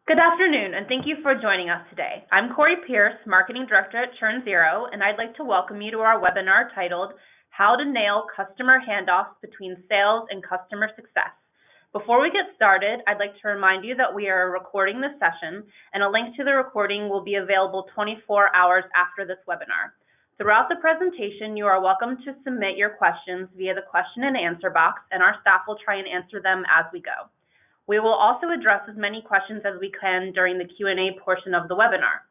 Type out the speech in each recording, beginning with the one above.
Good afternoon, and thank you for joining us today. I'm Corey Pierce, Marketing Director at ChurnZero, and I'd like to welcome you to our webinar titled, How to Nail Customer Handoffs Between Sales and Customer Success. Before we get started, I'd like to remind you that we are recording this session, and a link to the recording will be available 24 hours after this webinar. Throughout the presentation, you are welcome to submit your questions via the question and answer box, and our staff will try and answer them as we go. We will also address as many questions as we can during the Q&A portion of the webinar.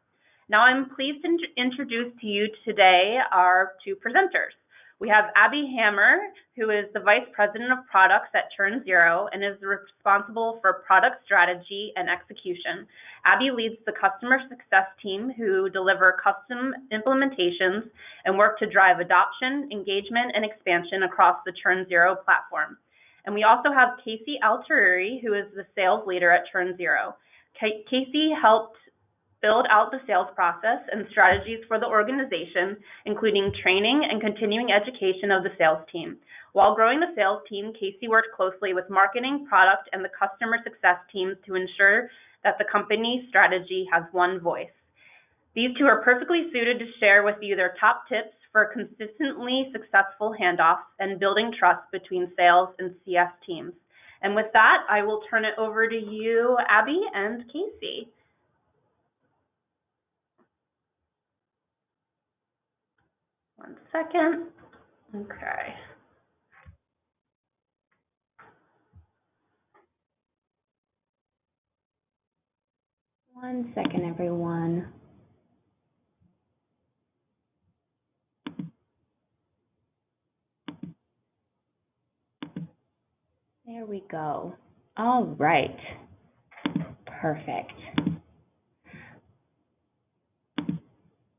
Now I'm pleased to introduce to you today our two presenters. We have Abby Hammer, who is the Vice President of Products at ChurnZero and is responsible for product strategy and execution. Abby leads the customer success team who deliver custom implementations and work to drive adoption, engagement, and expansion across the ChurnZero platform. And we also have Casey Altieri, who is the sales leader at ChurnZero. Casey helped build out the sales process and strategies for the organization, including training and continuing education of the sales team. While growing the sales team, Casey worked closely with marketing, product, and the customer success teams to ensure that the company's strategy has one voice. These two are perfectly suited to share with you their top tips for consistently successful handoffs and building trust between sales and CS teams. And with that, I will turn it over to you, Abby and Casey. One second. Okay. One second, everyone. There we go. All right. Perfect.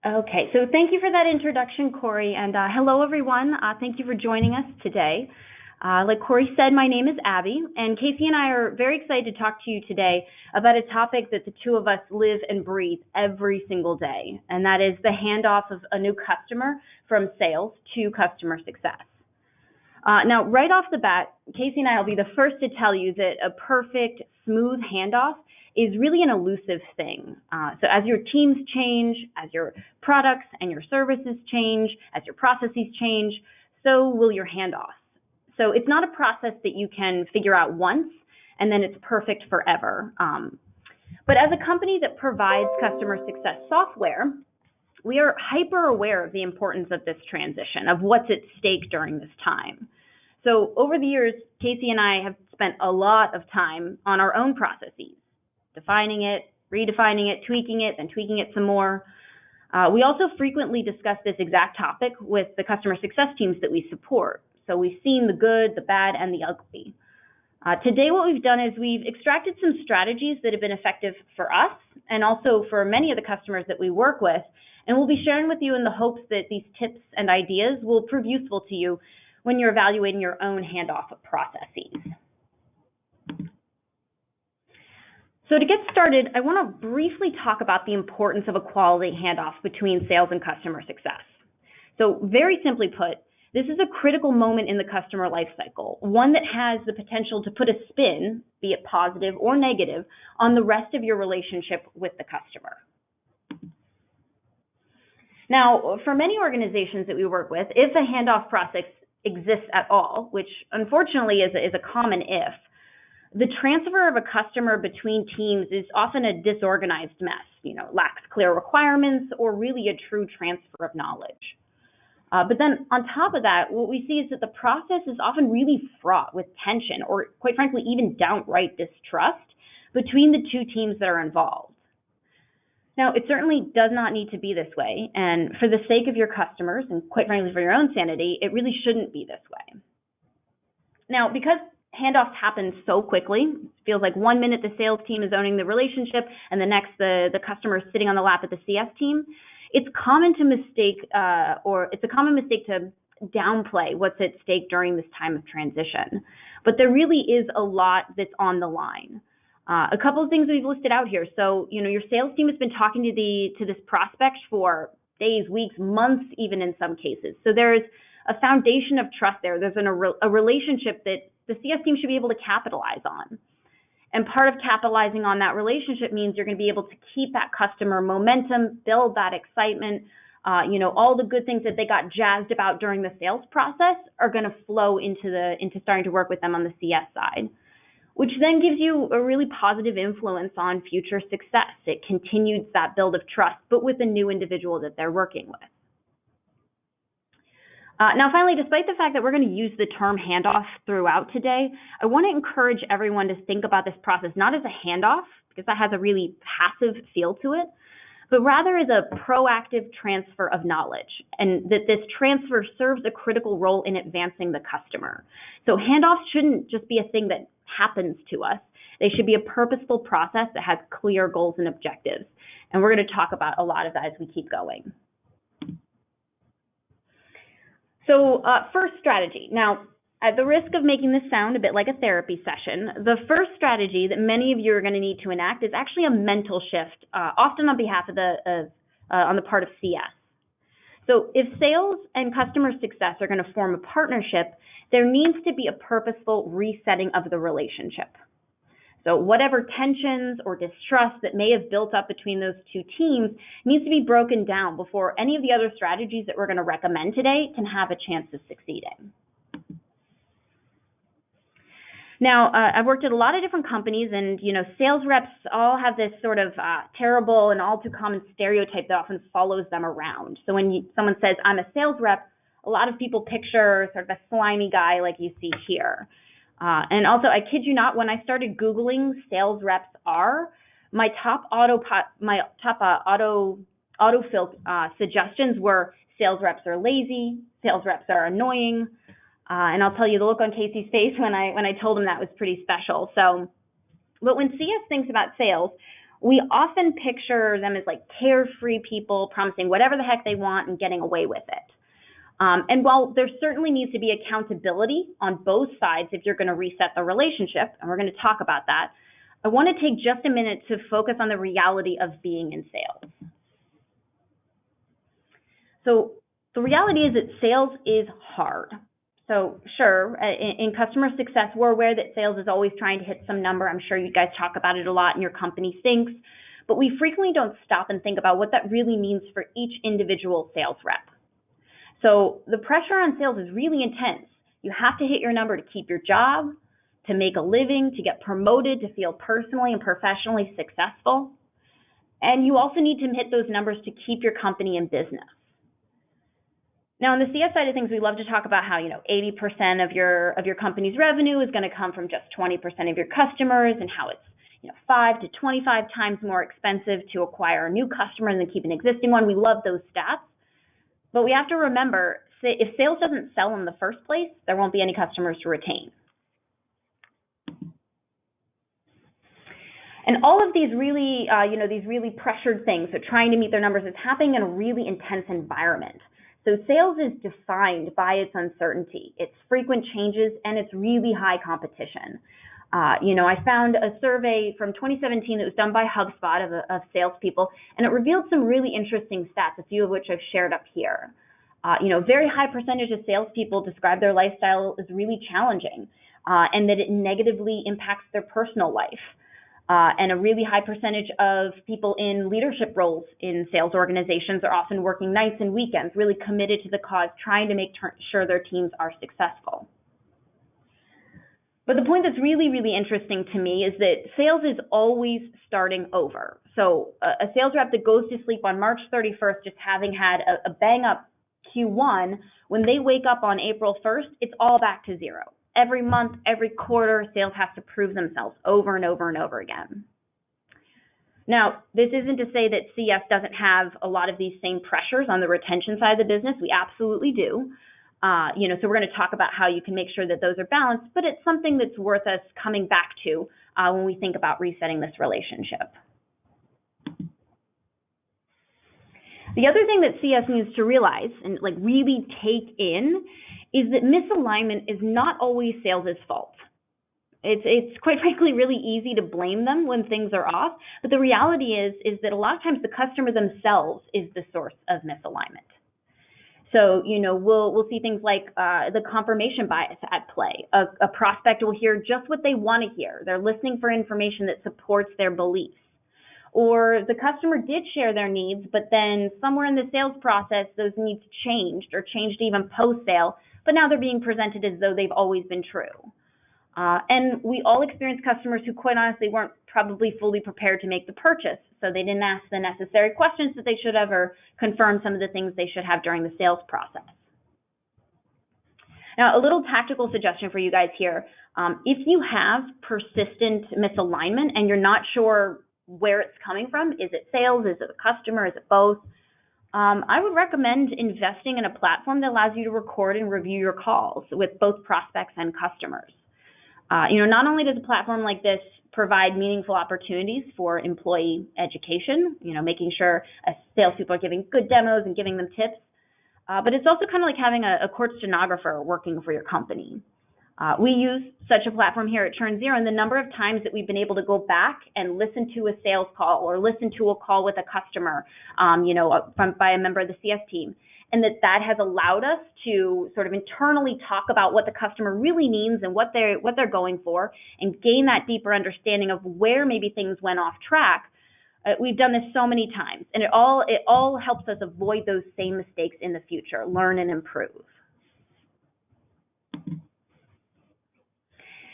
Okay, so thank you for that introduction, Corey, and hello, everyone. Thank you for joining us today. Like Corey said, my name is Abby, and Casey and I are very excited to talk to you today about a topic that the two of us live and breathe every single day, and that is the handoff of a new customer from sales to customer success. Now, right off the bat, Casey and I will be the first to tell you that a perfect, smooth handoff is really an elusive thing. So as your teams change, as your products and your services change, as your processes change, so will your handoffs. So it's not a process that you can figure out once and then it's perfect forever. But as a company that provides customer success software, we are hyper aware of the importance of this transition, of what's at stake during this time. So over the years, Casey and I have spent a lot of time on our own processes, defining it, redefining it, tweaking it, and tweaking it some more. We also frequently discuss this exact topic with the customer success teams that we support. So we've seen the good, the bad, and the ugly. Today, what we've done is we've extracted some strategies that have been effective for us and also for many of the customers that we work with, and we'll be sharing with you in the hopes that these tips and ideas will prove useful to you when you're evaluating your own handoff processes. So to get started, I want to briefly talk about the importance of a quality handoff between sales and customer success. So very simply put, this is a critical moment in the customer lifecycle, one that has the potential to put a spin, be it positive or negative, on the rest of your relationship with the customer. Now, for many organizations that we work with, if a handoff process exists at all, which unfortunately is a common if, the transfer of a customer between teams is often a disorganized mess, lacks clear requirements or really a true transfer of knowledge. But then on top of that, what we see is that the process is often really fraught with tension or, quite frankly, even downright distrust between the two teams that are involved. Now, it certainly does not need to be this way, and for the sake of your customers and, quite frankly, for your own sanity, it really shouldn't be this way. Now, because handoffs happen so quickly, it feels like 1 minute the sales team is owning the relationship and the next the customer is sitting on the lap of the CS team, it's a common mistake to downplay what's at stake during this time of transition. But there really is a lot that's on the line. A couple of things we've listed out here. So, your sales team has been talking to this prospect for days, weeks, months, even in some cases. So there's a foundation of trust there. There's a relationship that the CS team should be able to capitalize on. And part of capitalizing on that relationship means you're going to be able to keep that customer momentum, build that excitement. All the good things that they got jazzed about during the sales process are going to flow into starting to work with them on the CS side, which then gives you a really positive influence on future success. It continues that build of trust, but with the new individual that they're working with. Now, finally, despite the fact that we're going to use the term handoff throughout today, I want to encourage everyone to think about this process not as a handoff, because that has a really passive feel to it, but rather as a proactive transfer of knowledge, and that this transfer serves a critical role in advancing the customer. So handoffs shouldn't just be a thing that happens to us. They should be a purposeful process that has clear goals and objectives. And we're going to talk about a lot of that as we keep going. So first strategy. Now, at the risk of making this sound a bit like a therapy session, the first strategy that many of you are going to need to enact is actually a mental shift, often on behalf of on the part of CS. So if sales and customer success are going to form a partnership, there needs to be a purposeful resetting of the relationship. So whatever tensions or distrust that may have built up between those two teams needs to be broken down before any of the other strategies that we're going to recommend today can have a chance of succeeding. Now, I've worked at a lot of different companies, and sales reps all have this sort of terrible and all too common stereotype that often follows them around. So when someone says, "I'm a sales rep," a lot of people picture sort of a slimy guy like you see here. And also, I kid you not, when I started Googling sales reps my top autofill suggestions were sales reps are lazy, sales reps are annoying, and I'll tell you the look on Casey's face when I told him that was pretty special. So, but when CS thinks about sales, we often picture them as like carefree people promising whatever the heck they want and getting away with it. And while there certainly needs to be accountability on both sides if you're going to reset the relationship, and we're going to talk about that, I want to take just a minute to focus on the reality of being in sales. So the reality is that sales is hard. So sure, in customer success, we're aware that sales is always trying to hit some number. I'm sure you guys talk about it a lot and your company thinks, but we frequently don't stop and think about what that really means for each individual sales rep. So the pressure on sales is really intense. You have to hit your number to keep your job, to make a living, to get promoted, to feel personally and professionally successful. And you also need to hit those numbers to keep your company in business. Now, on the CS side of things, we love to talk about how 80% of your company's revenue is going to come from just 20% of your customers, and how it's 5 to 25 times more expensive to acquire a new customer than keep an existing one. We love those stats. But we have to remember, if sales doesn't sell in the first place, there won't be any customers to retain. And all of these really, these really pressured things, so trying to meet their numbers, is happening in a really intense environment. So sales is defined by its uncertainty, its frequent changes, and its really high competition. I found a survey from 2017 that was done by HubSpot of salespeople, and it revealed some really interesting stats, a few of which I've shared up here. Very high percentage of salespeople describe their lifestyle as really challenging, and that it negatively impacts their personal life. And a really high percentage of people in leadership roles in sales organizations are often working nights and weekends, really committed to the cause, trying to make sure their teams are successful. But the point that's really, really interesting to me is that sales is always starting over. So a sales rep that goes to sleep on March 31st, just having had a bang-up Q1, when they wake up on April 1st, it's all back to zero. Every month, every quarter, sales has to prove themselves over and over and over again. Now, this isn't to say that CS doesn't have a lot of these same pressures on the retention side of the business. We absolutely do. So we're going to talk about how you can make sure that those are balanced, but it's something that's worth us coming back to when we think about resetting this relationship. The other thing that CS needs to realize and really take in is that misalignment is not always sales' fault. It's quite frankly really easy to blame them when things are off, but the reality is that a lot of times the customer themselves is the source of misalignment. So, we'll see things like the confirmation bias at play. A prospect will hear just what they want to hear. They're listening for information that supports their beliefs. Or the customer did share their needs, but then somewhere in the sales process, those needs changed or changed even post-sale, but now they're being presented as though they've always been true. And we all experience customers who quite honestly weren't probably fully prepared to make the purchase, so they didn't ask the necessary questions that they should have or confirm some of the things they should have during the sales process. Now, a little tactical suggestion for you guys here. If you have persistent misalignment and you're not sure where it's coming from, is it sales, is it a customer, is it both? I would recommend investing in a platform that allows you to record and review your calls with both prospects and customers. Not only does a platform like this provide meaningful opportunities for employee education, making sure salespeople are giving good demos and giving them tips, but it's also kind of like having a court stenographer working for your company. We use such a platform here at ChurnZero, and the number of times that we've been able to go back and listen to a sales call or listen to a call with a customer, by a member of the CS team, and that has allowed us to sort of internally talk about what the customer really means and what they're going for, and gain that deeper understanding of where maybe things went off track. We've done this so many times, and it all helps us avoid those same mistakes in the future, learn and improve.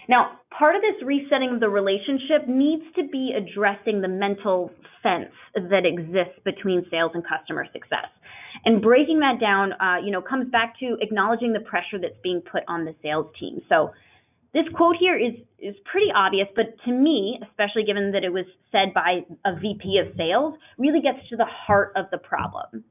Now, part of this resetting of the relationship needs to be addressing the mental fence that exists between sales and customer success. And breaking that down, comes back to acknowledging the pressure that's being put on the sales team. So this quote here is pretty obvious, but to me, especially given that it was said by a VP of sales, really gets to the heart of the problem.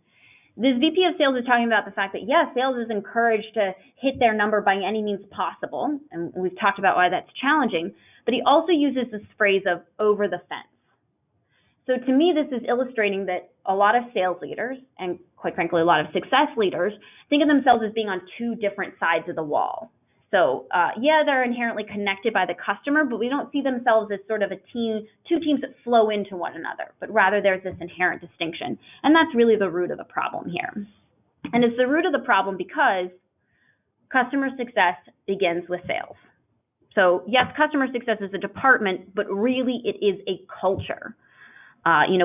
This VP of sales is talking about the fact that, sales is encouraged to hit their number by any means possible, and we've talked about why that's challenging, but he also uses this phrase of over the fence. So to me, this is illustrating that a lot of sales leaders, and quite frankly, a lot of success leaders, think of themselves as being on two different sides of the wall. So they're inherently connected by the customer, but we don't see themselves as sort of two teams that flow into one another, but rather there's this inherent distinction. And that's really the root of the problem here. And it's the root of the problem because customer success begins with sales. So yes, customer success is a department, but really it is a culture.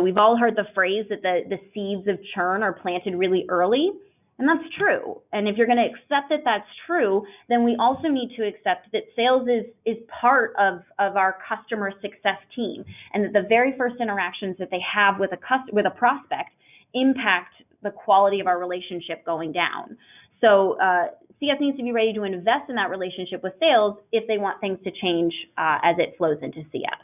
We've all heard the phrase that the seeds of churn are planted really early. And that's true. And if you're going to accept that that's true, then we also need to accept that sales is part of our customer success team, and that the very first interactions that they have with a prospect impact the quality of our relationship going down. So CS needs to be ready to invest in that relationship with sales if they want things to change as it flows into CS.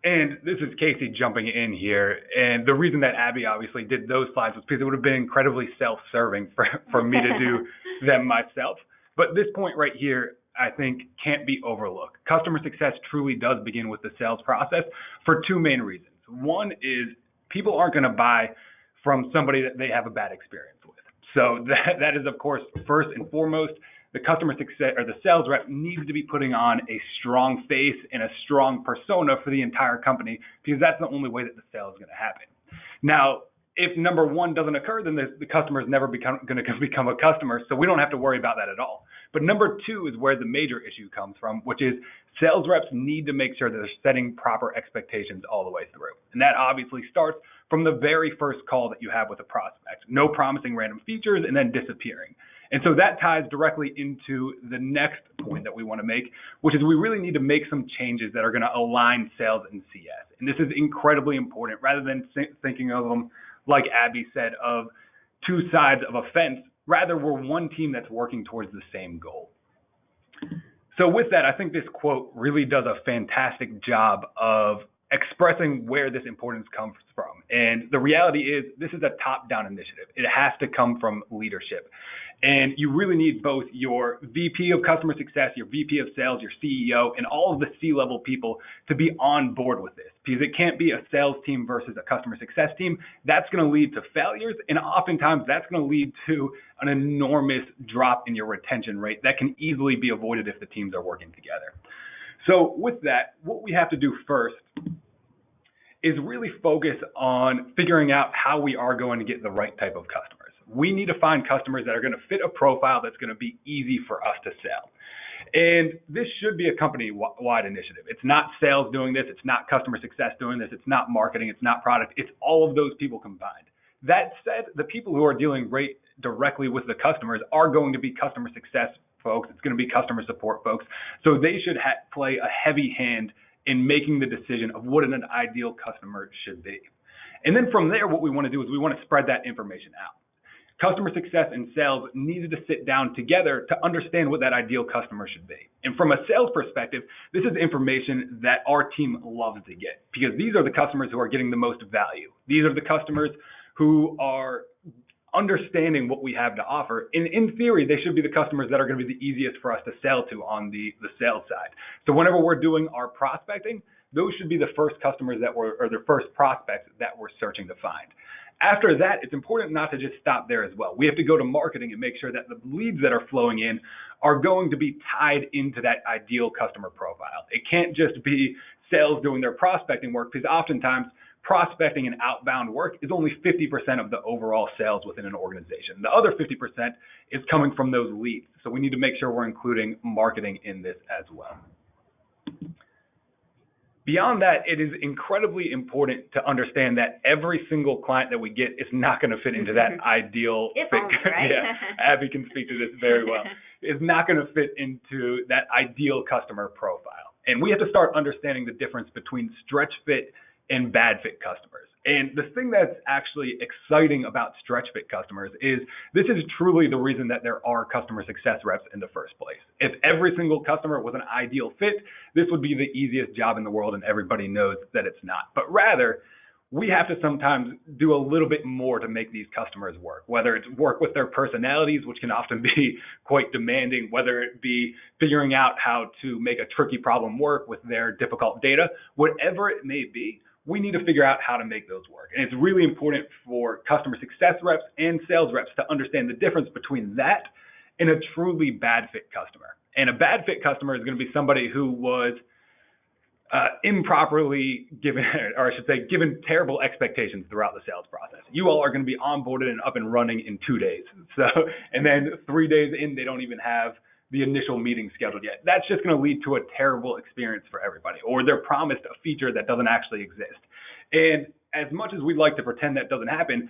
And this is Casey jumping in here. And the reason that Abby obviously did those slides was because it would have been incredibly self-serving for me to do them myself. But this point right here, I think, can't be overlooked. Customer success truly does begin with the sales process for two main reasons. One is people aren't going to buy from somebody that they have a bad experience with. So that is, of course, first and foremost. The customer success or the sales rep needs to be putting on a strong face and a strong persona for the entire company, because that's the only way that the sale is going to happen. Now, if number one doesn't occur, then the customer is never going to become a customer, so we don't have to worry about that at all. But number two is where the major issue comes from, which is sales reps need to make sure that they're setting proper expectations all the way through. And that obviously starts from the very first call that you have with a prospect. No promising random features and then disappearing. And so that ties directly into the next point that we want to make, which is we really need to make some changes that are going to align sales and CS. And this is incredibly important, rather than thinking of them, like Abby said, of two sides of a fence. Rather, we're one team that's working towards the same goal. So with that, I think this quote really does a fantastic job of expressing where this importance comes from. And the reality is, this is a top-down initiative. It has to come from leadership. And you really need both your VP of customer success, your VP of sales, your CEO, and all of the C-level people to be on board with this, because it can't be a sales team versus a customer success team. That's going to lead to failures, and oftentimes that's going to lead to an enormous drop in your retention rate that can easily be avoided if the teams are working together. So with that, what we have to do first is really focus on figuring out how we are going to get the right type of customers. We need to find customers that are going to fit a profile that's going to be easy for us to sell. And this should be a company-wide initiative. It's not sales doing this. It's not customer success doing this. It's not marketing. It's not product. It's all of those people combined. That said, the people who are dealing right directly with the customers are going to be customer success folks. It's going to be customer support folks. So they should play a heavy hand in making the decision of what an ideal customer should be. And then from there, what we want to do is we want to spread that information out. Customer success and sales needed to sit down together to understand what that ideal customer should be. And from a sales perspective, this is information that our team loves to get because these are the customers who are getting the most value. These are the customers who are understanding what we have to offer. And in theory, they should be the customers that are going to be the easiest for us to sell to on the sales side. So whenever we're doing our prospecting, those should be the first customers or the first prospects that we're searching to find. After that, it's important not to just stop there as well. We have to go to marketing and make sure that the leads that are flowing in are going to be tied into that ideal customer profile. It can't just be sales doing their prospecting work because oftentimes prospecting and outbound work is only 50% of the overall sales within an organization. The other 50% is coming from those leads. So we need to make sure we're including marketing in this as well. Beyond that, it is incredibly important to understand that every single client that we get is not going to fit into that ideal If fit. only, right? Yeah, Abby can speak to this very well. Is not going to fit into that ideal customer profile. And we have to start understanding the difference between stretch fit and bad fit customers. And the thing that's actually exciting about stretch fit customers is this is truly the reason that there are customer success reps in the first place. If every single customer was an ideal fit, this would be the easiest job in the world, and everybody knows that it's not. But rather, we have to sometimes do a little bit more to make these customers work, whether it's work with their personalities, which can often be quite demanding, whether it be figuring out how to make a tricky problem work with their difficult data, whatever it may be. We need to figure out how to make those work. And it's really important for customer success reps and sales reps to understand the difference between that and a truly bad fit customer. And a bad fit customer is going to be somebody who was improperly given, or I should say, given terrible expectations throughout the sales process. You all are going to be onboarded and up and running in 2 days. So, and then 3 days in, they don't even have the initial meeting scheduled yet. That's just going to lead to a terrible experience for everybody. Or they're promised a feature that doesn't actually exist. And as much as we'd like to pretend that doesn't happen,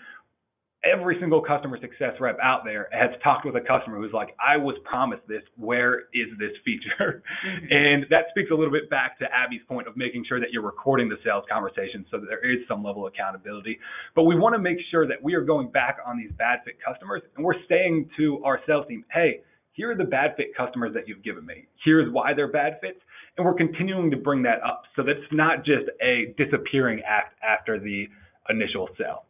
every single customer success rep out there has talked with a customer who's like, I was promised this, where is this feature? And that speaks a little bit back to Abby's point of making sure that you're recording the sales conversation so that there is some level of accountability. But we want to make sure that we are going back on these bad fit customers and we're saying to our sales team, hey, here are the bad fit customers that you've given me. Here's why they're bad fits. And we're continuing to bring that up so that it's not just a disappearing act after the initial sale.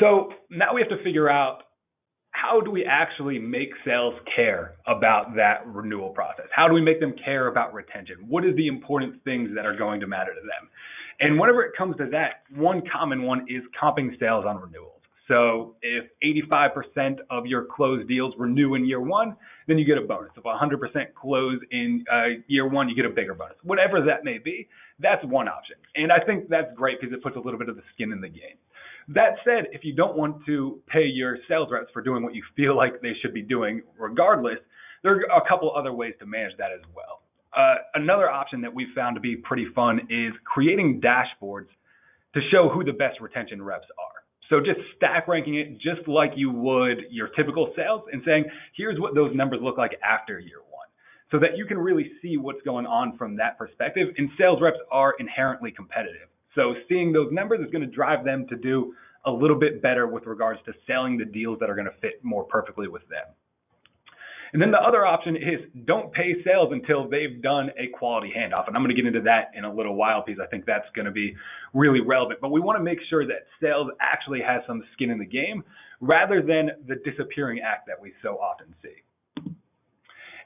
So now we have to figure out, how do we actually make sales care about that renewal process? How do we make them care about retention? What is the important things that are going to matter to them? And whenever it comes to that, one common one is comping sales on renewals. So if 85% of your closed deals renew in year one, then you get a bonus. If 100% close in year one, you get a bigger bonus. Whatever that may be, that's one option. And I think that's great because it puts a little bit of the skin in the game. That said, if you don't want to pay your sales reps for doing what you feel like they should be doing regardless, there are a couple other ways to manage that as well. Another option that we've found to be pretty fun is creating dashboards to show who the best retention reps are. So just stack ranking it just like you would your typical sales and saying, here's what those numbers look like after year one, so that you can really see what's going on from that perspective. And sales reps are inherently competitive. So seeing those numbers is going to drive them to do a little bit better with regards to selling the deals that are going to fit more perfectly with them. And then the other option is don't pay sales until they've done a quality handoff. And I'm going to get into that in a little while because I think that's going to be really relevant. But we want to make sure that sales actually has some skin in the game rather than the disappearing act that we so often see.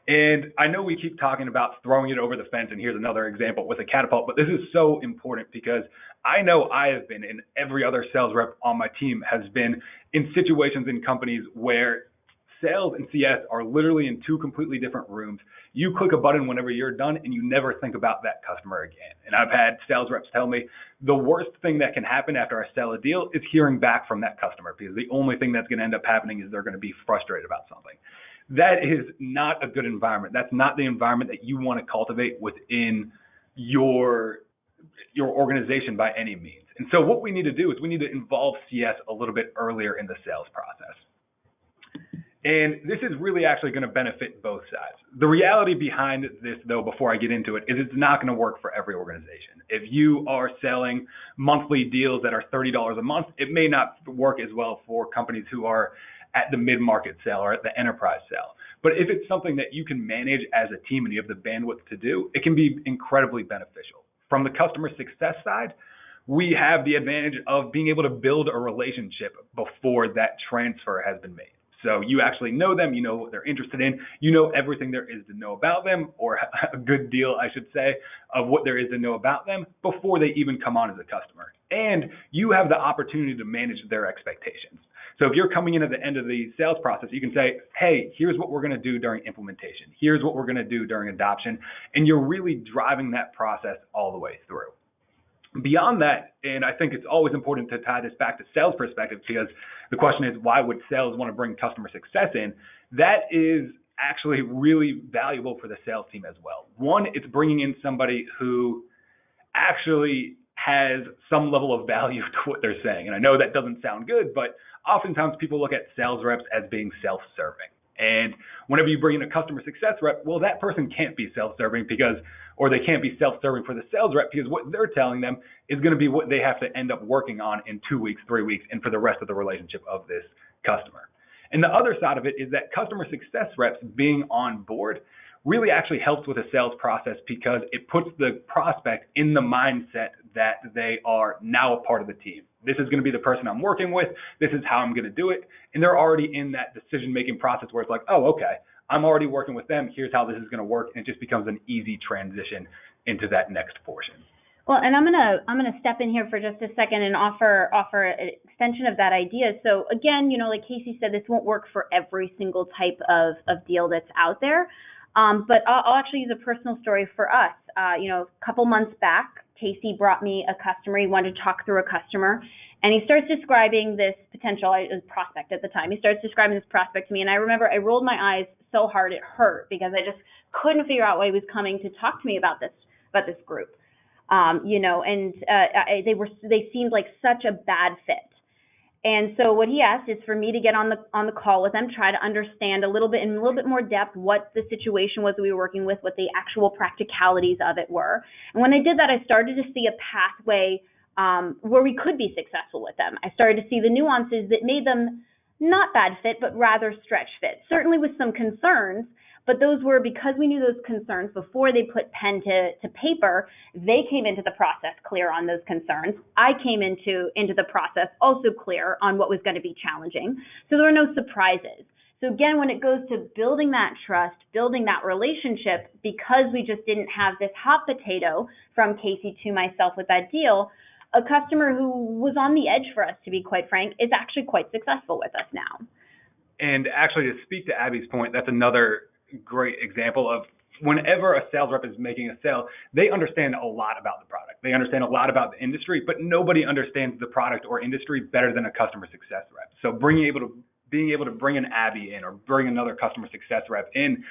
And I know we keep talking about throwing it over the fence, and here's another example with a catapult, but this is so important because I know I have been, and every other sales rep on my team has been in situations in companies where sales and CS are literally in two completely different rooms. You click a button whenever you're done, and you never think about that customer again. And I've had sales reps tell me the worst thing that can happen after I sell a deal is hearing back from that customer, because the only thing that's going to end up happening is they're going to be frustrated about something. That is not a good environment. That's not the environment that you want to cultivate within your organization by any means. And so what we need to do is we need to involve CS a little bit earlier in the sales process. And this is really actually going to benefit both sides. The reality behind this, though, before I get into it, is it's not going to work for every organization. If you are selling monthly deals that are $30 a month, it may not work as well for companies who are at the mid-market sale or at the enterprise sale. But if it's something that you can manage as a team and you have the bandwidth to do, it can be incredibly beneficial. From the customer success side, we have the advantage of being able to build a relationship before that transfer has been made. So you actually know them, you know what they're interested in, you know everything there is to know about them, or a good deal, I should say, of what there is to know about them before they even come on as a customer. And you have the opportunity to manage their expectations. So if you're coming in at the end of the sales process, you can say, hey, here's what we're going to do during implementation. Here's what we're going to do during adoption. And you're really driving that process all the way through. Beyond that, and I think it's always important to tie this back to sales perspective, because the question is, why would sales want to bring customer success in? That is actually really valuable for the sales team as well. One, it's bringing in somebody who actually has some level of value to what they're saying. And I know that doesn't sound good, but oftentimes people look at sales reps as being self-serving. And whenever you bring in a customer success rep, well, that person can't be self-serving or they can't be self-serving for the sales rep, because what they're telling them is going to be what they have to end up working on in 2 weeks, 3 weeks, and for the rest of the relationship of this customer. And the other side of it is that customer success reps being on board really actually helps with the sales process, because it puts the prospect in the mindset that they are now a part of the team. This is going to be the person I'm working with. This is how I'm going to do it. And they're already in that decision-making process where it's like, oh, okay, I'm already working with them. Here's how this is going to work. And it just becomes an easy transition into that next portion. Well, and I'm gonna step in here for just a second and offer an extension of that idea. So again, like Casey said, this won't work for every single type of deal that's out there. But I'll actually use a personal story for us. A couple months back, Casey brought me a customer. He wanted to talk through a customer, and he starts describing this potential prospect at the time. He starts describing this prospect to me, and I remember I rolled my eyes so hard it hurt, because I just couldn't figure out why he was coming to talk to me about this group. They seemed like such a bad fit. And so what he asked is for me to get on the call with them, try to understand in a little bit more depth what the situation was that we were working with, what the actual practicalities of it were. And when I did that, I started to see a pathway where we could be successful with them. I started to see the nuances that made them not bad fit, but rather stretch fit, certainly with some concerns. But those were because we knew those concerns before they put pen to paper. They came into the process clear on those concerns. I came into the process also clear on what was going to be challenging. So there were no surprises. So again, when it goes to building that trust, building that relationship, because we just didn't have this hot potato from Casey to myself with that deal, a customer who was on the edge for us, to be quite frank, is actually quite successful with us now. And actually, to speak to Abby's point, that's another great example of whenever a sales rep is making a sale, they understand a lot about the product. They understand a lot about the industry, but nobody understands the product or industry better than a customer success rep. So being able to bring an Abby in or bring another customer success rep in,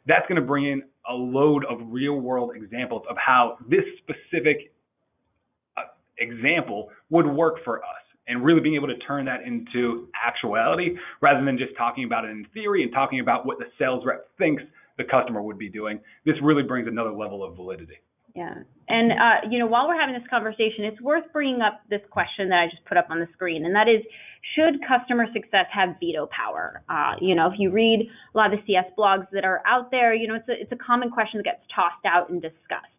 that's going to bring in a load of real world examples of how this specific example would work for us, and really being able to turn that into actuality rather than just talking about it in theory and talking about what the sales rep thinks the customer would be doing. This really brings another level of validity. Yeah. And, while we're having this conversation, it's worth bringing up this question that I just put up on the screen, and that is, should customer success have veto power? If you read a lot of the CS blogs that are out there, it's a common question that gets tossed out and discussed.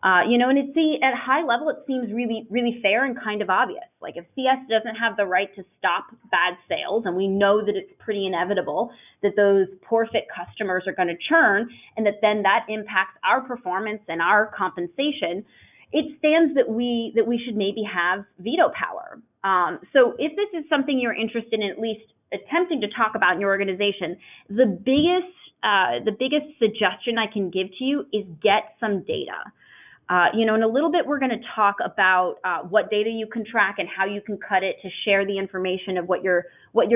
And at high level, it seems really, really fair and kind of obvious. Like if CS doesn't have the right to stop bad sales, and we know that it's pretty inevitable that those poor fit customers are going to churn, and that impacts our performance and our compensation, it stands that we should maybe have veto power. So if this is something you're interested in at least attempting to talk about in your organization, the biggest suggestion I can give to you is get some data. In a little bit, we're going to talk about what data you can track and how you can cut it to share the information of what you're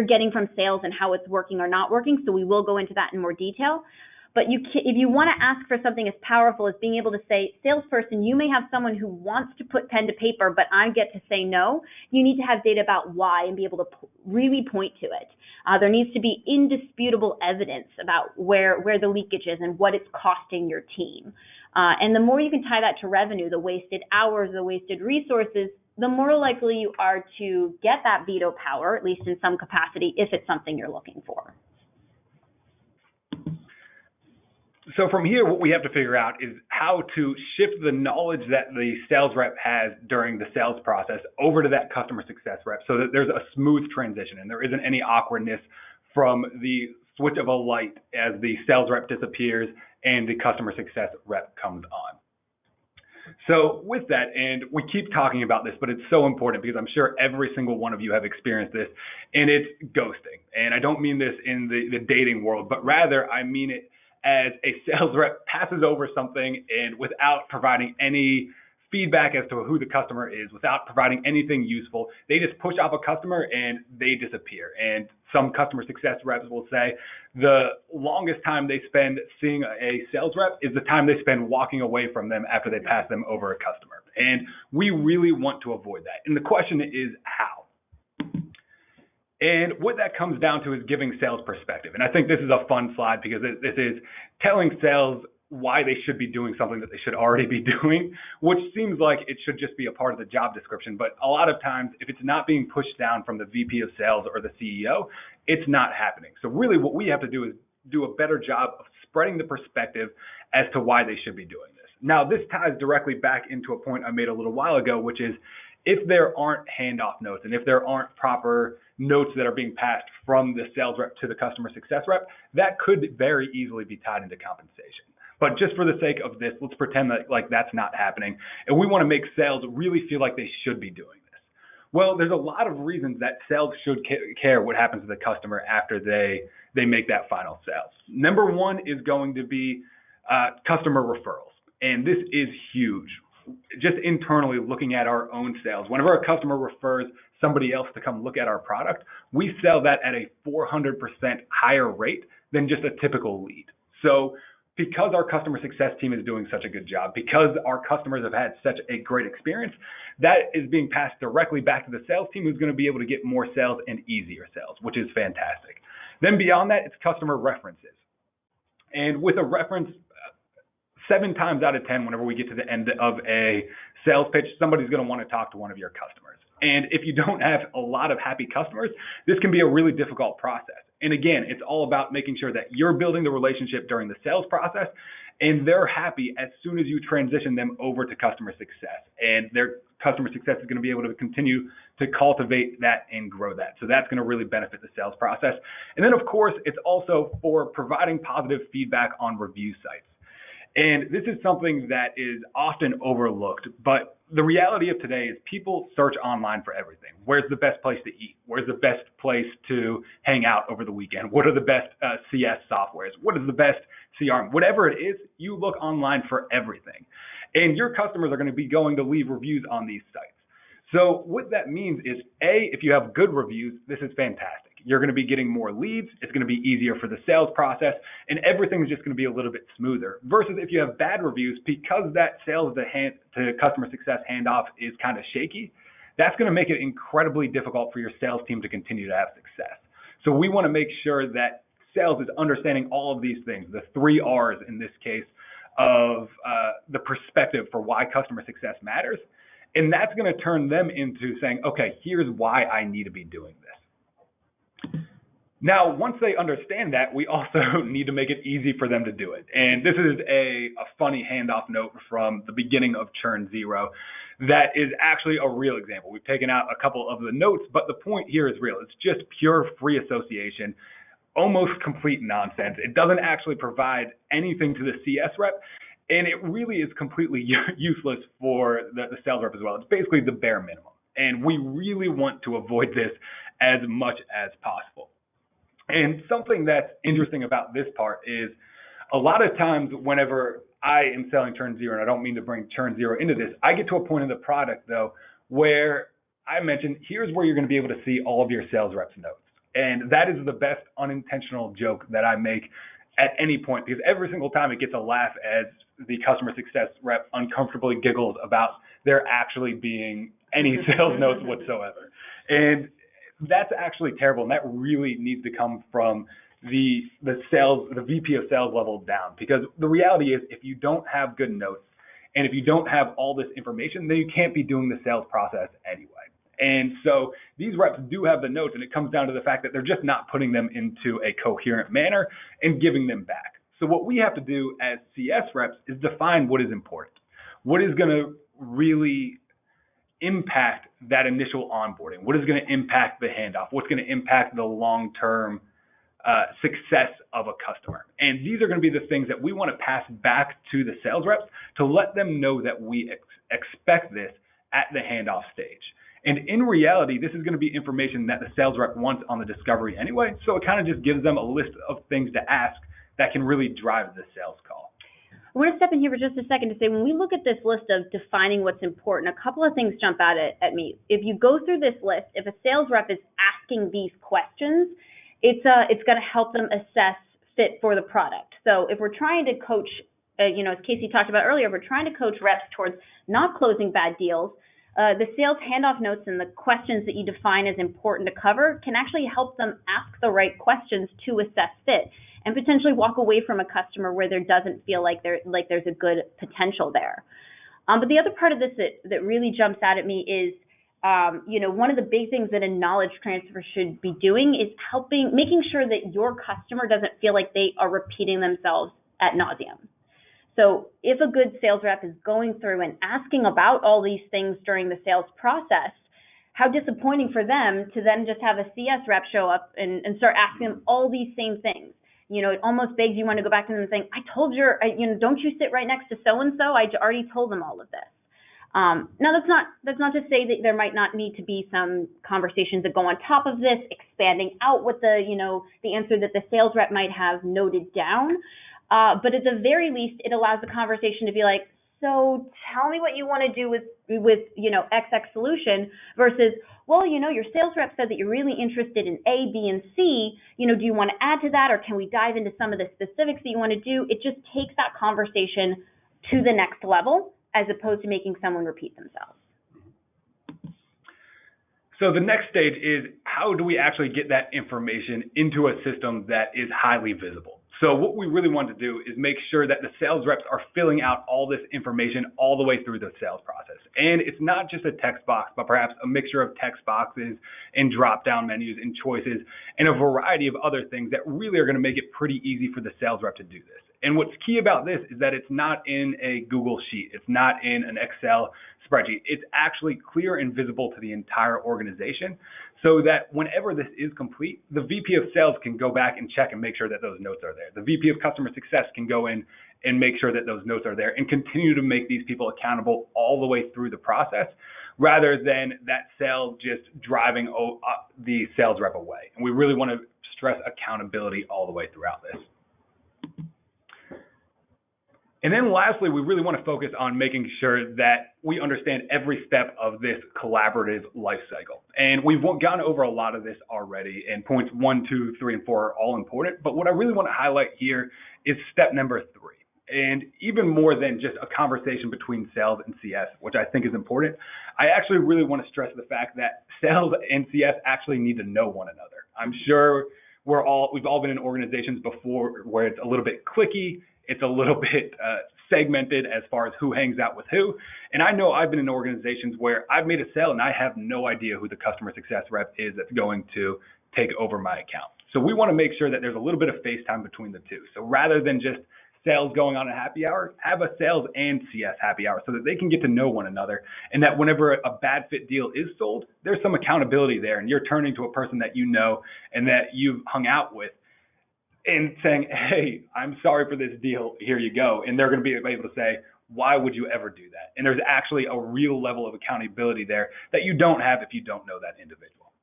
getting from sales and how it's working or not working. So we will go into that in more detail. But if you want to ask for something as powerful as being able to say, salesperson, you may have someone who wants to put pen to paper, but I get to say no. You need to have data about why and be able to really point to it. There needs to be indisputable evidence about where the leakage is and what it's costing your team. And the more you can tie that to revenue, the wasted hours, the wasted resources, the more likely you are to get that veto power, at least in some capacity, if it's something you're looking for. So from here, what we have to figure out is how to shift the knowledge that the sales rep has during the sales process over to that customer success rep so that there's a smooth transition and there isn't any awkwardness from the switch of a light as the sales rep disappears and the customer success rep comes on. So with that, and we keep talking about this, but it's so important because I'm sure every single one of you have experienced this, and it's ghosting. And I don't mean this in the dating world, but rather I mean it as a sales rep passes over something and without providing any feedback as to who the customer is, without providing anything useful, they just push off a customer and they disappear. And some customer success reps will say the longest time they spend seeing a sales rep is the time they spend walking away from them after they pass them over a customer. And we really want to avoid that. And the question is how? And what that comes down to is giving sales perspective. And I think this is a fun slide because this is telling sales why they should be doing something that they should already be doing, which seems like it should just be a part of the job description. But a lot of times, if it's not being pushed down from the VP of sales or the CEO, it's not happening. So really what we have to do is do a better job of spreading the perspective as to why they should be doing this. Now, this ties directly back into a point I made a little while ago, which is if there aren't handoff notes and if there aren't proper notes that are being passed from the sales rep to the customer success rep, that could very easily be tied into compensation. But just for the sake of this, let's pretend that like that's not happening. And we want to make sales really feel like they should be doing this. Well, there's a lot of reasons that sales should care what happens to the customer after they make that final sale. Number one is going to be customer referrals. And this is huge. Just internally looking at our own sales, whenever a customer refers somebody else to come look at our product, we sell that at a 400% higher rate than just a typical lead. So because our customer success team is doing such a good job, because our customers have had such a great experience, that is being passed directly back to the sales team who's going to be able to get more sales and easier sales, which is fantastic. Then beyond that, it's customer references. And with a reference, 7 times out of 10, whenever we get to the end of a sales pitch, somebody's going to want to talk to one of your customers. And if you don't have a lot of happy customers, this can be a really difficult process. And again, it's all about making sure that you're building the relationship during the sales process and they're happy as soon as you transition them over to customer success. And their customer success is going to be able to continue to cultivate that and grow that. So that's going to really benefit the sales process. And then, of course, it's also for providing positive feedback on review sites. And this is something that is often overlooked, but the reality of today is people search online for everything. Where's the best place to eat? Where's the best place to hang out over the weekend? What are the best CS softwares? What is the best CRM? Whatever it is, you look online for everything. And your customers are going to be going to leave reviews on these sites. So what that means is, A, if you have good reviews, this is fantastic. You're going to be getting more leads. It's going to be easier for the sales process, and everything's just going to be a little bit smoother. Versus if you have bad reviews, because that sales to customer success handoff is kind of shaky, that's going to make it incredibly difficult for your sales team to continue to have success. So we want to make sure that sales is understanding all of these things, the 3 R's in this case of the perspective for why customer success matters. And that's going to turn them into saying, okay, here's why I need to be doing this. Now, once they understand that, we also need to make it easy for them to do it. And this is a funny handoff note from the beginning of ChurnZero that is actually a real example. We've taken out a couple of the notes, but the point here is real. It's just pure free association, almost complete nonsense. It doesn't actually provide anything to the CS rep, and it really is completely useless for the sales rep as well. It's basically the bare minimum, and we really want to avoid this as much as possible. And something that's interesting about this part is a lot of times whenever I am selling ChurnZero, and I don't mean to bring ChurnZero into this, I get to a point in the product, though, where I mentioned, here's where you're going to be able to see all of your sales reps' notes. And that is the best unintentional joke that I make at any point, because every single time it gets a laugh as the customer success rep uncomfortably giggles about there actually being any sales notes whatsoever. And that's actually terrible, and that really needs to come from the VP of sales level down, because the reality is if you don't have good notes and if you don't have all this information, then you can't be doing the sales process anyway. And so these reps do have the notes, and it comes down to the fact that they're just not putting them into a coherent manner and giving them back. So what we have to do as CS reps is define what is important, what is going to really impact that initial onboarding, what is going to impact the handoff, what's going to impact the long-term success of a customer. And these are going to be the things that we want to pass back to the sales reps to let them know that we expect this at the handoff stage. And in reality, this is going to be information that the sales rep wants on the discovery anyway, so it kind of just gives them a list of things to ask that can really drive the sales call. I want to step in here for just a second to say, when we look at this list of defining what's important, a couple of things jump out at me. If you go through this list, if a sales rep is asking these questions, it's going to help them assess fit for the product. So if we're trying to coach, as Casey talked about earlier, we're trying to coach reps towards not closing bad deals, the sales handoff notes and the questions that you define as important to cover can actually help them ask the right questions to assess fit and potentially walk away from a customer where there doesn't feel like there's a good potential there. But the other part of this that really jumps out at me is, one of the big things that a knowledge transfer should be doing is making sure that your customer doesn't feel like they are repeating themselves ad nauseum. So if a good sales rep is going through and asking about all these things during the sales process, how disappointing for them to then just have a CS rep show up and start asking them all these same things. It almost begs you want to go back to them and saying, I told you, don't you sit right next to so-and-so? I already told them all of this. Now, that's not to say that there might not need to be some conversations that go on top of this, expanding out what the answer that the sales rep might have noted down. But at the very least, it allows the conversation to be like, so tell me what you want to do with XX solution versus, well, your sales rep said that you're really interested in A, B, and C. Do you want to add to that, or can we dive into some of the specifics that you want to do? It just takes that conversation to the next level as opposed to making someone repeat themselves. So the next stage is, how do we actually get that information into a system that is highly visible? So what we really want to do is make sure that the sales reps are filling out all this information all the way through the sales process. And it's not just a text box, but perhaps a mixture of text boxes and drop-down menus and choices and a variety of other things that really are going to make it pretty easy for the sales rep to do this. And what's key about this is that it's not in a Google sheet. It's not in an Excel spreadsheet. It's actually clear and visible to the entire organization, so that whenever this is complete, the VP of sales can go back and check and make sure that those notes are there. The VP of customer success can go in and make sure that those notes are there and continue to make these people accountable all the way through the process, rather than that sale just driving the sales rep away. And we really want to stress accountability all the way throughout this. And then lastly, we really want to focus on making sure that we understand every step of this collaborative life cycle. And we've gone over a lot of this already, and points 1, 2, 3, and 4 are all important. But what I really want to highlight here is step number 3. And even more than just a conversation between sales and CS, which I think is important, I actually really want to stress the fact that sales and CS actually need to know one another. I'm sure we've all been in organizations before where it's a little bit cliquey. It's a little bit segmented as far as who hangs out with who. And I know I've been in organizations where I've made a sale and I have no idea who the customer success rep is that's going to take over my account. So we want to make sure that there's a little bit of face time between the two. So rather than just sales going on a happy hour, have a sales and CS happy hour so that they can get to know one another, and that whenever a bad fit deal is sold, there's some accountability there, and you're turning to a person that you know and that you've hung out with and saying, hey, I'm sorry for this deal, here you go. And they're going to be able to say, why would you ever do that? And there's actually a real level of accountability there that you don't have if you don't know that individual.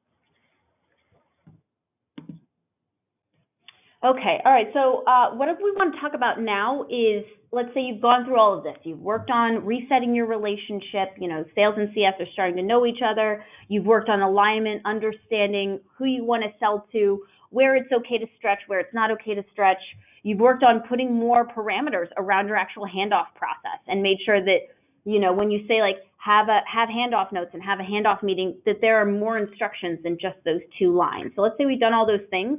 Okay, all right. So what we want to talk about now is, let's say you've gone through all of this. You've worked on resetting your relationship. Sales and CS are starting to know each other. You've worked on alignment, understanding who you want to sell to, where it's okay to stretch, where it's not okay to stretch. You've worked on putting more parameters around your actual handoff process and made sure that, when you say like have handoff notes and have a handoff meeting, that there are more instructions than just those 2 lines. So let's say we've done all those things.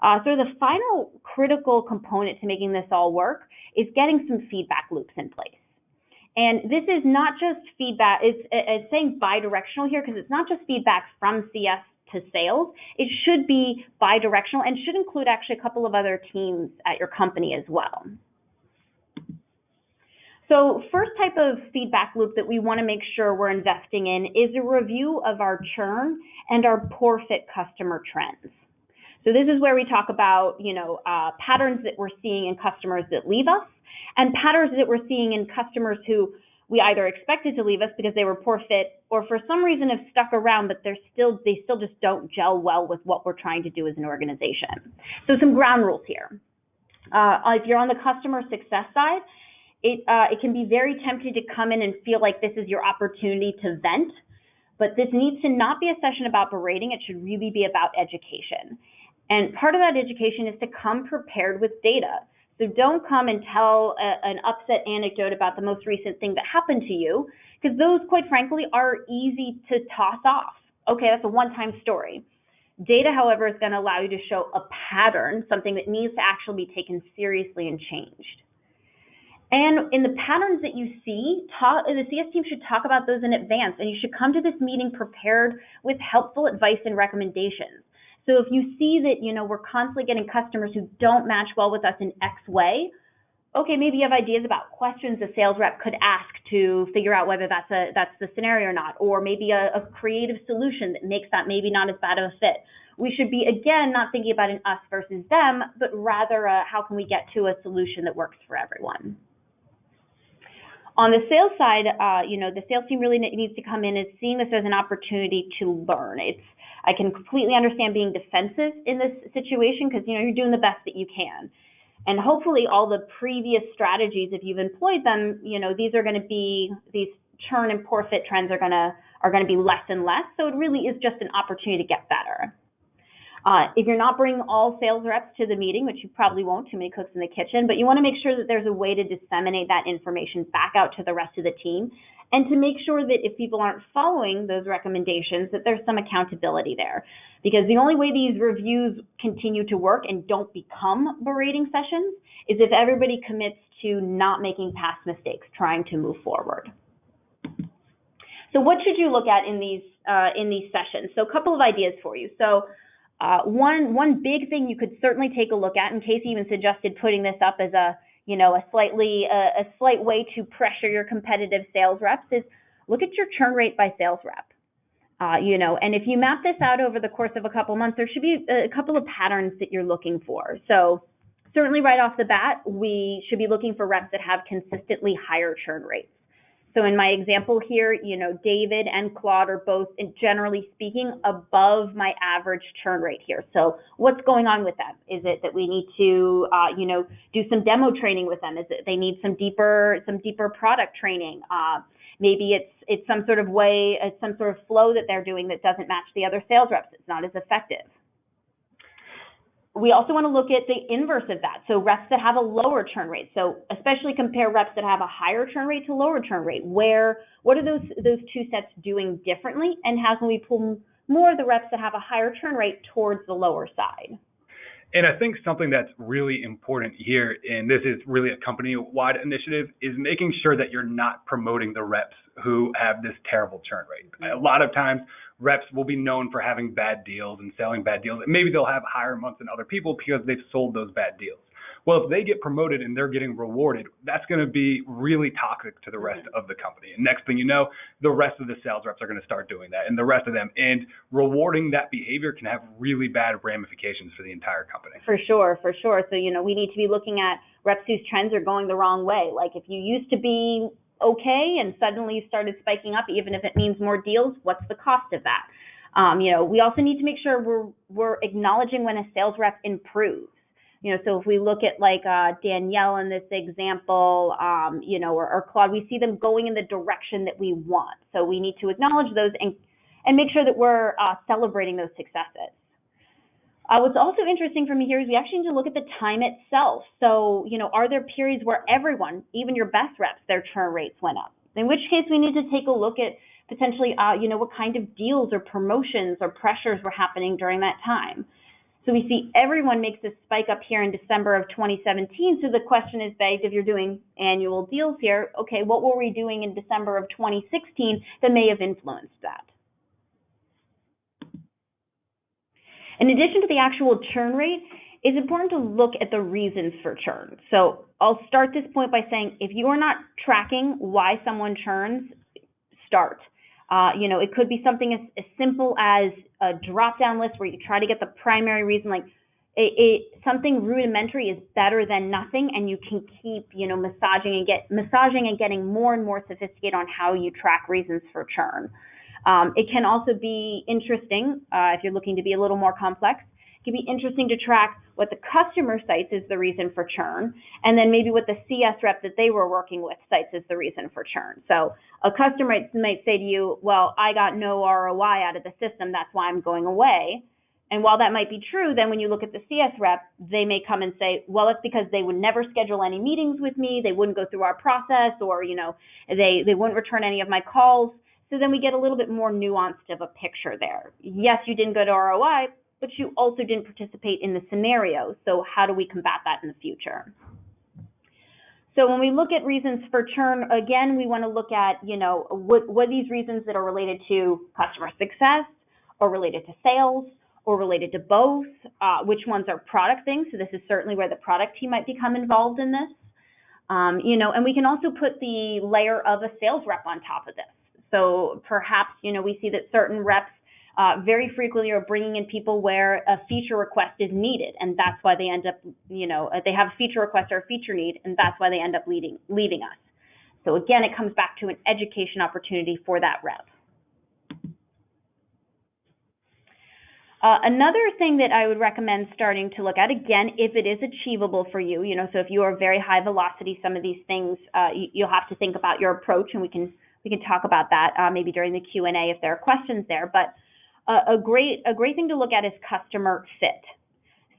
So the final critical component to making this all work is getting some feedback loops in place. And this is not just feedback, it's saying bi-directional here because it's not just feedback from CS to sales. It should be bi-directional and should include actually a couple of other teams at your company as well. So first type of feedback loop that we want to make sure we're investing in is a review of our churn and our poor fit customer trends. So this is where we talk about, patterns that we're seeing in customers that leave us and patterns that we're seeing in customers who we either expected to leave us because they were poor fit or for some reason have stuck around, but they still just don't gel well with what we're trying to do as an organization. So some ground rules here. If you're on the customer success side, it can be very tempting to come in and feel like this is your opportunity to vent, but this needs to not be a session about berating. It should really be about education. And part of that education is to come prepared with data. So don't come and tell an upset anecdote about the most recent thing that happened to you, because those, quite frankly, are easy to toss off. Okay, that's a one-time story. Data, however, is going to allow you to show a pattern, something that needs to actually be taken seriously and changed. And in the patterns that you see, the CS team should talk about those in advance, and you should come to this meeting prepared with helpful advice and recommendations. So if you see that, we're constantly getting customers who don't match well with us in X way, okay, maybe you have ideas about questions a sales rep could ask to figure out whether that's the scenario or not, or maybe a creative solution that makes that maybe not as bad of a fit. We should be, again, not thinking about an us versus them, but rather how can we get to a solution that works for everyone. On the sales side, the sales team really needs to come in as seeing this as an opportunity to learn. I can completely understand being defensive in this situation because, you're doing the best that you can. And hopefully all the previous strategies, if you've employed them, these churn and poor fit trends are going to be less and less. So it really is just an opportunity to get better. If you're not bringing all sales reps to the meeting, which you probably won't, too many cooks in the kitchen, but you want to make sure that there's a way to disseminate that information back out to the rest of the team and to make sure that if people aren't following those recommendations, that there's some accountability there. Because the only way these reviews continue to work and don't become berating sessions is if everybody commits to not making past mistakes, trying to move forward. So what should you look at in these sessions? So a couple of ideas for you. So one big thing you could certainly take a look at, and Casey even suggested putting this up as a slight way to pressure your competitive sales reps, is look at your churn rate by sales rep. And if you map this out over the course of a couple months, there should be a couple of patterns that you're looking for. So certainly right off the bat, we should be looking for reps that have consistently higher churn rates. So in my example here, David and Claude are both, generally speaking, above my average churn rate here. So what's going on with them? Is it that we need to, do some demo training with them? Is it they need some deeper product training? Maybe it's some sort of flow that they're doing that doesn't match the other sales reps. It's not as effective. We also want to look at the inverse of that. So reps that have a lower churn rate. So especially compare reps that have a higher churn rate to lower churn rate. What are those two sets doing differently? And how can we pull more of the reps that have a higher churn rate towards the lower side? And I think something that's really important here, and this is really a company-wide initiative, is making sure that you're not promoting the reps who have this terrible churn rate. A lot of times, reps will be known for having bad deals and selling bad deals. And maybe they'll have higher months than other people because they've sold those bad deals. Well, if they get promoted and they're getting rewarded, that's going to be really toxic to the rest of the company. And next thing you know, the rest of the sales reps are going to start doing that, and the rest of them. And rewarding that behavior can have really bad ramifications for the entire company. For sure. So, we need to be looking at reps whose trends are going the wrong way. Like if you used to be okay and suddenly you started spiking up, even if it means more deals, what's the cost of that? We also need to make sure we're acknowledging when a sales rep improves. So if we look at like Danielle in this example, or Claude, we see them going in the direction that we want. So we need to acknowledge those and make sure that we're celebrating those successes. What's also interesting for me here is we actually need to look at the time itself. So, are there periods where everyone, even your best reps, their churn rates went up? In which case we need to take a look at potentially, what kind of deals or promotions or pressures were happening during that time. So we see everyone makes this spike up here in December of 2017. So the question is begged, if you're doing annual deals here, okay, what were we doing in December of 2016 that may have influenced that? In addition to the actual churn rate, it's important to look at the reasons for churn. So I'll start this point by saying if you are not tracking why someone churns, start. It could be something as simple as a drop-down list where you try to get the primary reason, like something rudimentary is better than nothing, and you can keep, massaging and getting more and more sophisticated on how you track reasons for churn. It can also be interesting, if you're looking to be a little more complex, it can be interesting to track what the customer cites as the reason for churn, and then maybe what the CS rep that they were working with cites as the reason for churn. So a customer might say to you, well, I got no ROI out of the system, that's why I'm going away. And while that might be true, then when you look at the CS rep, they may come and say, well, it's because they would never schedule any meetings with me, they wouldn't go through our process, or they wouldn't return any of my calls. So then we get a little bit more nuanced of a picture there. Yes, you didn't go to ROI, but you also didn't participate in the scenario. So how do we combat that in the future? So when we look at reasons for churn, again, we want to look at, what are these reasons that are related to customer success, or related to sales, or related to both, which ones are product things. So this is certainly where the product team might become involved in this. And we can also put the layer of a sales rep on top of this. So perhaps, we see that certain reps very frequently are bringing in people where a feature request is needed, and that's why they end up, they have a feature request or a feature need, and that's why they end up leaving us. So again, it comes back to an education opportunity for that rep. Another thing that I would recommend starting to look at, again, if it is achievable for you, so if you are very high velocity, some of these things, you'll have to think about your approach, and we can talk about that maybe during the Q&A if there are questions there. But a great thing to look at is customer fit.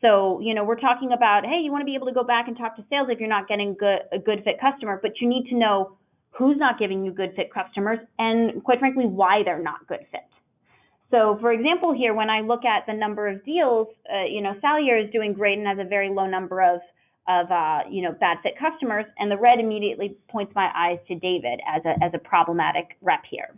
So, we're talking about, hey, you want to be able to go back and talk to sales if you're not getting a good fit customer, but you need to know who's not giving you good fit customers and, quite frankly, why they're not good fit. So, for example, here, when I look at the number of deals, Salier is doing great and has a very low number of bad fit customers, and the red immediately points my eyes to David as a problematic rep here.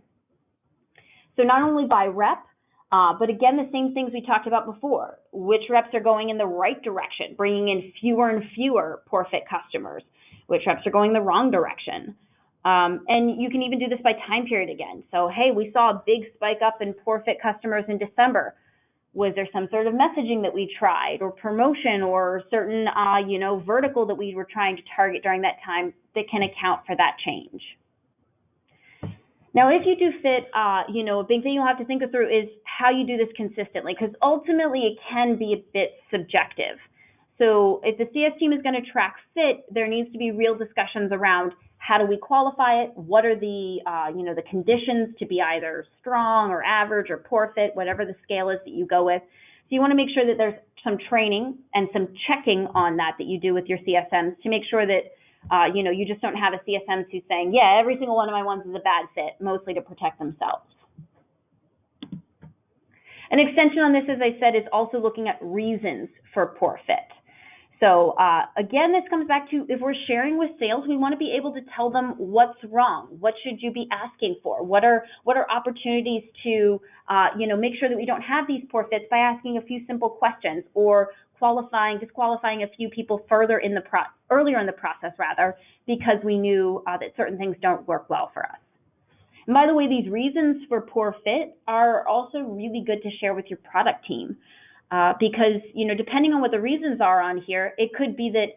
So not only by rep, but again, the same things we talked about before. Which reps are going in the right direction, bringing in fewer and fewer poor fit customers? Which reps are going the wrong direction? And you can even do this by time period again. So, hey, we saw a big spike up in poor fit customers in December. Was there some sort of messaging that we tried, or promotion, or certain, vertical that we were trying to target during that time that can account for that change? Now, if you do fit, a big thing you'll have to think through is how you do this consistently, because ultimately it can be a bit subjective. So if the CS team is going to track fit, there needs to be real discussions around how do we qualify it, what are the, the conditions to be either strong or average or poor fit, whatever the scale is that you go with. So you want to make sure that there's some training and some checking on that you do with your CSMs to make sure that you just don't have a CSM who's saying, yeah, every single one of my ones is a bad fit, mostly to protect themselves. An extension on this, as I said, is also looking at reasons for poor fit. So again, this comes back to, if we're sharing with sales, we want to be able to tell them what's wrong. What should you be asking for? What are opportunities to make sure that we don't have these poor fits by asking a few simple questions, or disqualifying a few people earlier in the process because we knew that certain things don't work well for us. And by the way, these reasons for poor fit are also really good to share with your product team. Because, depending on what the reasons are on here, it could be that,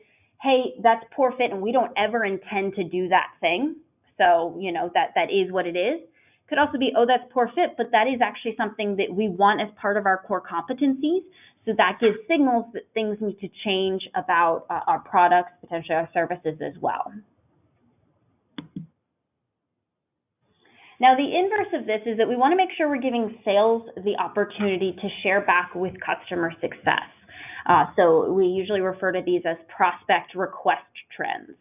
hey, that's poor fit and we don't ever intend to do that thing. So, that is what it is. Could also be, oh, that's poor fit, but that is actually something that we want as part of our core competencies. So that gives signals that things need to change about our products, potentially our services as well. Now, the inverse of this is that we want to make sure we're giving sales the opportunity to share back with customer success. So we usually refer to these as prospect request trends.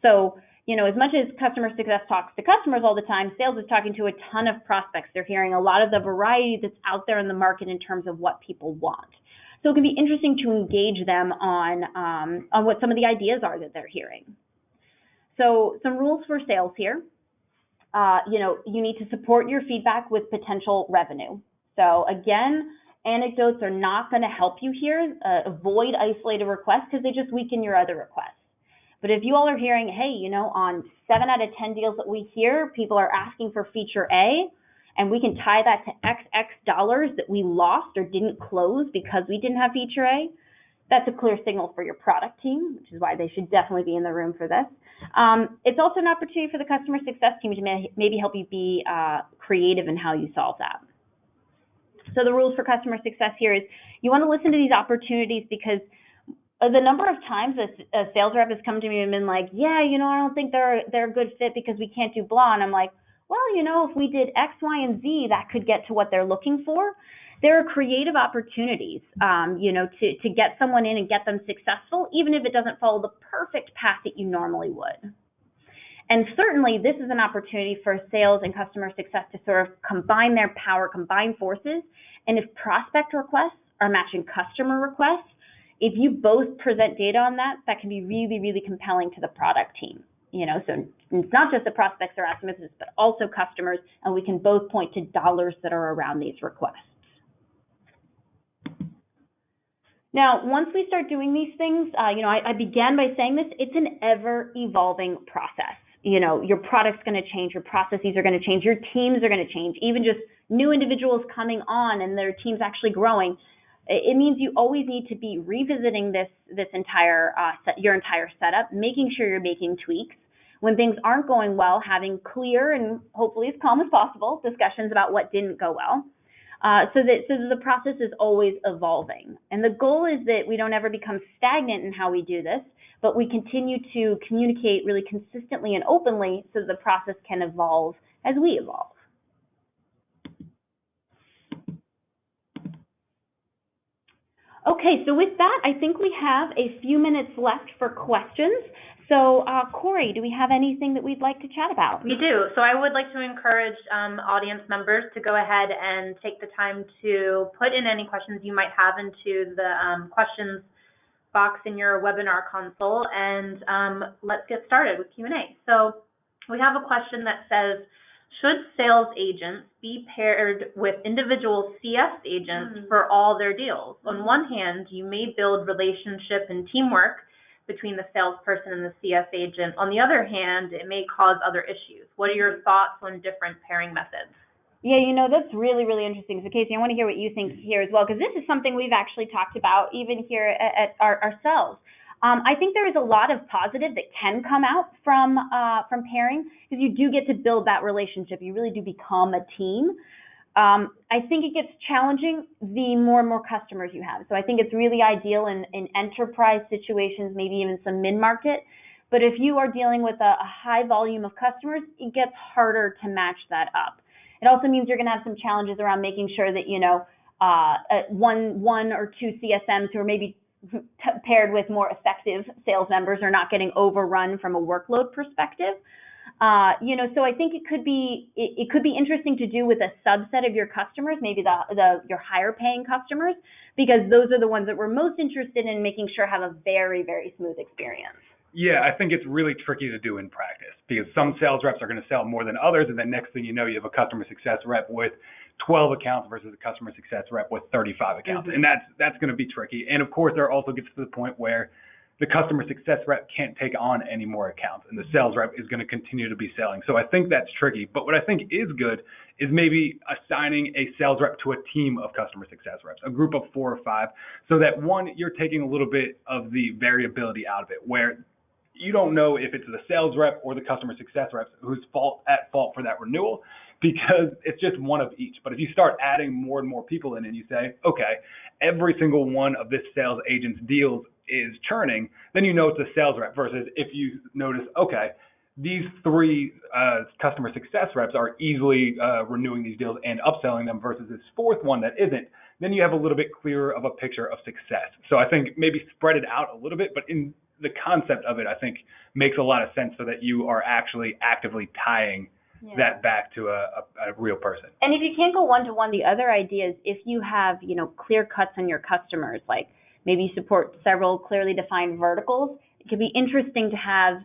So, as much as customer success talks to customers all the time, sales is talking to a ton of prospects. They're hearing a lot of the variety that's out there in the market in terms of what people want. So it can be interesting to engage them on what some of the ideas are that they're hearing. So some rules for sales here. You need to support your feedback with potential revenue. So again, anecdotes are not going to help you here. Avoid isolated requests because they just weaken your other requests. But if you all are hearing, hey, on 7 out of 10 deals that we hear, people are asking for feature A, and we can tie that to XX dollars that we lost or didn't close because we didn't have feature A, that's a clear signal for your product team, which is why they should definitely be in the room for this. It's also an opportunity for the customer success team to maybe help you be creative in how you solve that. So the rules for customer success here is you want to listen to these opportunities because the number of times a sales rep has come to me and been like, yeah, I don't think they're a good fit because we can't do blah. And I'm like, well, if we did X, Y, and Z, that could get to what they're looking for. There are creative opportunities, to get someone in and get them successful, even if it doesn't follow the perfect path that you normally would. And certainly, this is an opportunity for sales and customer success to sort of combine their power, combine forces. And if prospect requests are matching customer requests, if you both present data on that, that can be really, really compelling to the product team. So it's not just the prospects are asking business, but also customers, and we can both point to dollars that are around these requests. Now, once we start doing these things, I began by saying this, it's an ever-evolving process. Your product's going to change, your processes are going to change, your teams are going to change, even just new individuals coming on and their teams actually growing. It means you always need to be revisiting this entire your entire setup, making sure you're making tweaks. When things aren't going well, having clear and hopefully as calm as possible discussions about what didn't go well. So that the process is always evolving. And the goal is that we don't ever become stagnant in how we do this, but we continue to communicate really consistently and openly so that the process can evolve as we evolve. Okay, so with that, I think we have a few minutes left for questions. So, Corey, do we have anything that we'd like to chat about? We do. So I would like to encourage audience members to go ahead and take the time to put in any questions you might have into the questions box in your webinar console, and let's get started with Q&A. So we have a question that says, should sales agents be paired with individual CS agents for all their deals? On one hand, you may build relationship and teamwork between the salesperson and the CS agent. On the other hand, it may cause other issues. What are your thoughts on different pairing methods? Yeah, that's really, really interesting. So, Casey, I want to hear what you think here as well, because this is something we've actually talked about even here at ourselves. I think there is a lot of positive that can come out from pairing, because you do get to build that relationship. You really do become a team. I think it gets challenging the more and more customers you have. So I think it's really ideal in enterprise situations, maybe even some mid-market. But if you are dealing with a high volume of customers, it gets harder to match that up. It also means you're going to have some challenges around making sure that, one or two CSMs who are maybe paired with more effective sales members are not getting overrun from a workload perspective. So I think it could be interesting to do with a subset of your customers, maybe your higher paying customers, because those are the ones that we're most interested in making sure have a very, very smooth experience. Yeah, I think it's really tricky to do in practice because some sales reps are going to sell more than others, and then next thing you know, you have a customer success rep with 12 accounts versus a customer success rep with 35 accounts, and that's going to be tricky. And of course, there also gets to the point where the customer success rep can't take on any more accounts, and the sales rep is going to continue to be selling. So I think that's tricky. But what I think is good is maybe assigning a sales rep to a team of customer success reps, a group of 4 or 5, so that one, you're taking a little bit of the variability out of it, where you don't know if it's the sales rep or the customer success reps who's at fault for that renewal. because it's just one of each. But if you start adding more and more people in and you say, okay, every single one of this sales agent's deals is churning, then you know it's a sales rep, versus if you notice, okay, these 3 customer success reps are easily renewing these deals and upselling them versus this 4th one that isn't, then you have a little bit clearer of a picture of success. So I think maybe spread it out a little bit, but in the concept of it, I think makes a lot of sense, so that you are actually actively tying that back to a real person. And if you can't go one-to-one, the other idea is if you have, clear cuts on your customers, like maybe you support several clearly defined verticals, it could be interesting to have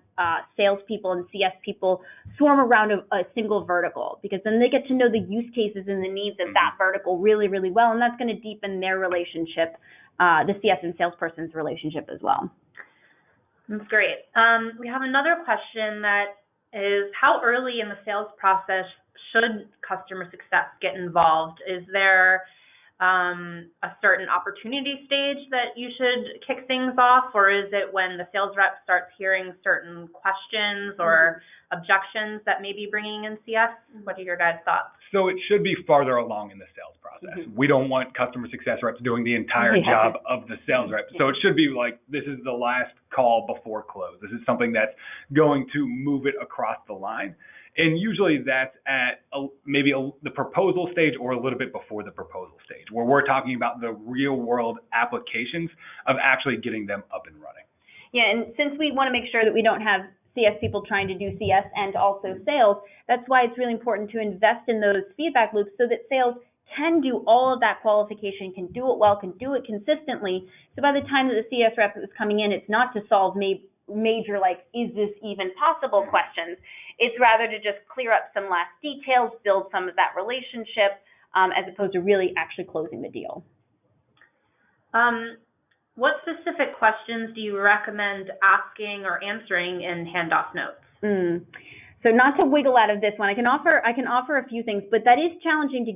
salespeople and CS people swarm around a single vertical, because then they get to know the use cases and the needs of that vertical really, really well, and that's going to deepen their relationship, the CS and salesperson's relationship as well. That's great. We have another question that is, how early in the sales process should customer success get involved? Is there a certain opportunity stage that you should kick things off, or is it when the sales rep starts hearing certain questions or objections that may be bringing in CS? What are your guys' thoughts? So it should be farther along in the sales process. We don't want customer success reps doing the entire job of the sales rep. So it should be like, this is the last call before close. This is something that's going to move it across the line. And usually that's at the proposal stage, or a little bit before the proposal stage, where we're talking about the real world applications of actually getting them up and running. Yeah, and since we want to make sure that we don't have CS people trying to do CS and also sales, that's why it's really important to invest in those feedback loops, so that sales can do all of that qualification, can do it well, can do it consistently. So by the time that the CS rep is coming in, it's not to solve major, like, is this even possible questions. It's rather to just clear up some last details, build some of that relationship, as opposed to really actually closing the deal. What specific questions do you recommend asking or answering in handoff notes? So not to wiggle out of this one, I can offer a few things, but that is challenging to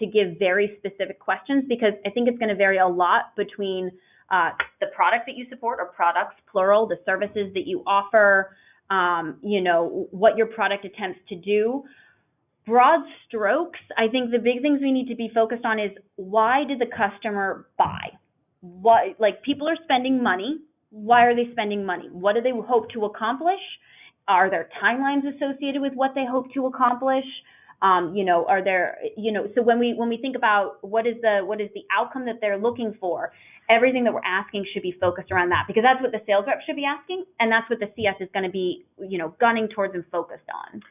give very specific questions, because I think it's going to vary a lot between the product that you support, or products plural, the services that you offer, what your product attempts to do. Broad strokes, I think the big things we need to be focused on is, why did the customer buy? People are spending money. Why are they spending money? What do they hope to accomplish? Are there timelines associated with what they hope to accomplish? Are there, so when we think about what is the outcome that they're looking for, everything that we're asking should be focused around that, because that's what the sales rep should be asking, and that's what the CS is going to be, gunning towards and focused on.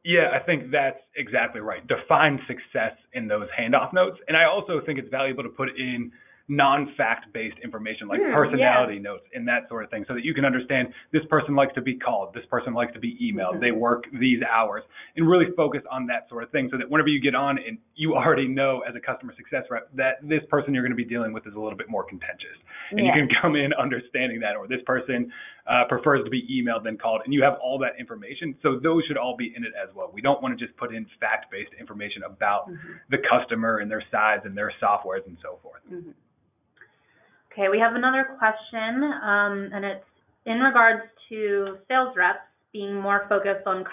Yeah, I think that's exactly right. Define success in those handoff notes. And I also think it's valuable to put in non-fact-based information, like personality notes and that sort of thing, so that you can understand, this person likes to be called, this person likes to be emailed, they work these hours, and really focus on that sort of thing, so that whenever you get on and you already know as a customer success rep that this person you're going to be dealing with is a little bit more contentious. And you can come in understanding that, or this person prefers to be emailed than called, and you have all that information. So those should all be in it as well. We don't want to just put in fact-based information about the customer and their size and their softwares and so forth. Okay, we have another question, and it's in regards to sales reps being more focused on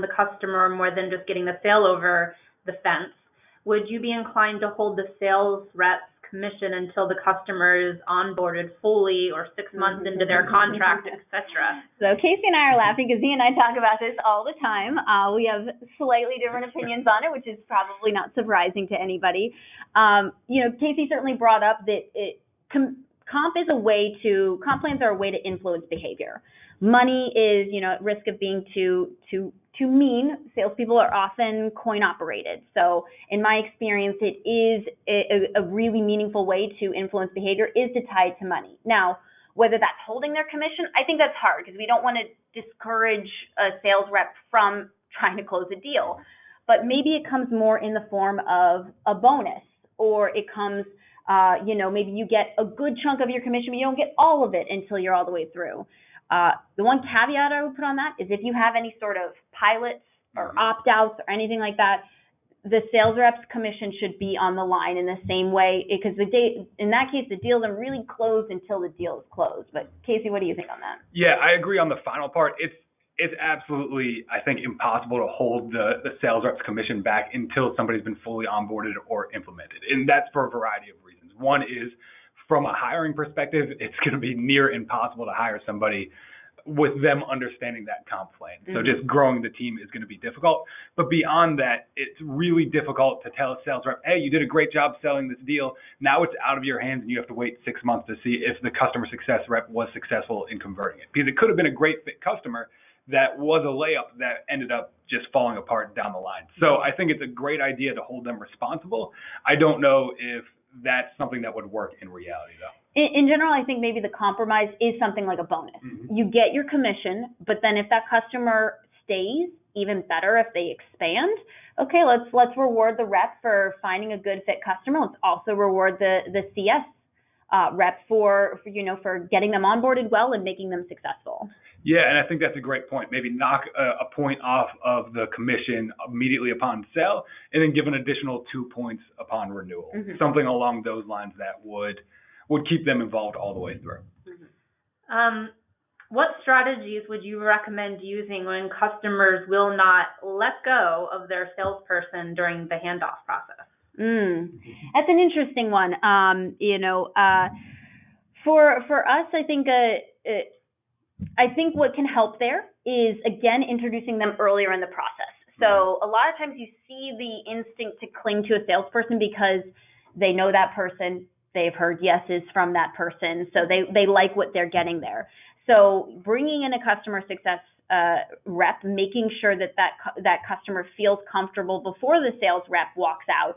the customer more than just getting the sale over the fence. Would you be inclined to hold the sales rep's commission until the customer is onboarded fully, or 6 months into their contract, etc.? So Casey and I are laughing because he and I talk about this all the time. We have slightly different opinions on it, which is probably not surprising to anybody. Casey certainly brought up that comp plans are a way to influence behavior. Money is, at risk of being too mean. Salespeople are often coin operated. So in my experience, it is a really meaningful way to influence behavior is to tie it to money. Now, whether that's holding their commission, I think that's hard, because we don't want to discourage a sales rep from trying to close a deal. But maybe it comes more in the form of a bonus, or it comes maybe you get a good chunk of your commission, but you don't get all of it until you're all the way through. The one caveat I would put on that is, if you have any sort of pilots or opt-outs or anything like that, the sales rep's commission should be on the line in the same way, because in that case, the deal doesn't really close until the deal is closed. But Casey, what do you think on that? Yeah, I agree on the final part. it's absolutely, I think, impossible to hold the sales rep's commission back until somebody's been fully onboarded or implemented. And that's for a variety of reasons. One is from a hiring perspective, it's going to be near impossible to hire somebody with them understanding that comp plan. So just growing the team is going to be difficult. But beyond that, it's really difficult to tell a sales rep, hey, you did a great job selling this deal. Now it's out of your hands and you have to wait 6 months to see if the customer success rep was successful in converting it. Because it could have been a great fit customer that was a layup that ended up just falling apart down the line. So I think it's a great idea to hold them responsible. I don't know if that's something that would work in reality, though. In general, I think maybe the compromise is something like a bonus. You get your commission, but then if that customer stays, even better if they expand. Okay, let's reward the rep for finding a good fit customer. Let's also reward the CS rep for getting them onboarded well and making them successful. Yeah, and I think that's a great point. Maybe knock a point off of the commission immediately upon sale, and then give an additional 2 points upon renewal. Something along those lines that would keep them involved all the way through. What strategies would you recommend using when customers will not let go of their salesperson during the handoff process? That's an interesting one. For us, I think what can help there is, again, introducing them earlier in the process. So a lot of times you see the instinct to cling to a salesperson because they know that person, they've heard yeses from that person, so they like what they're getting there. So bringing in a customer success rep, making sure that customer feels comfortable before the sales rep walks out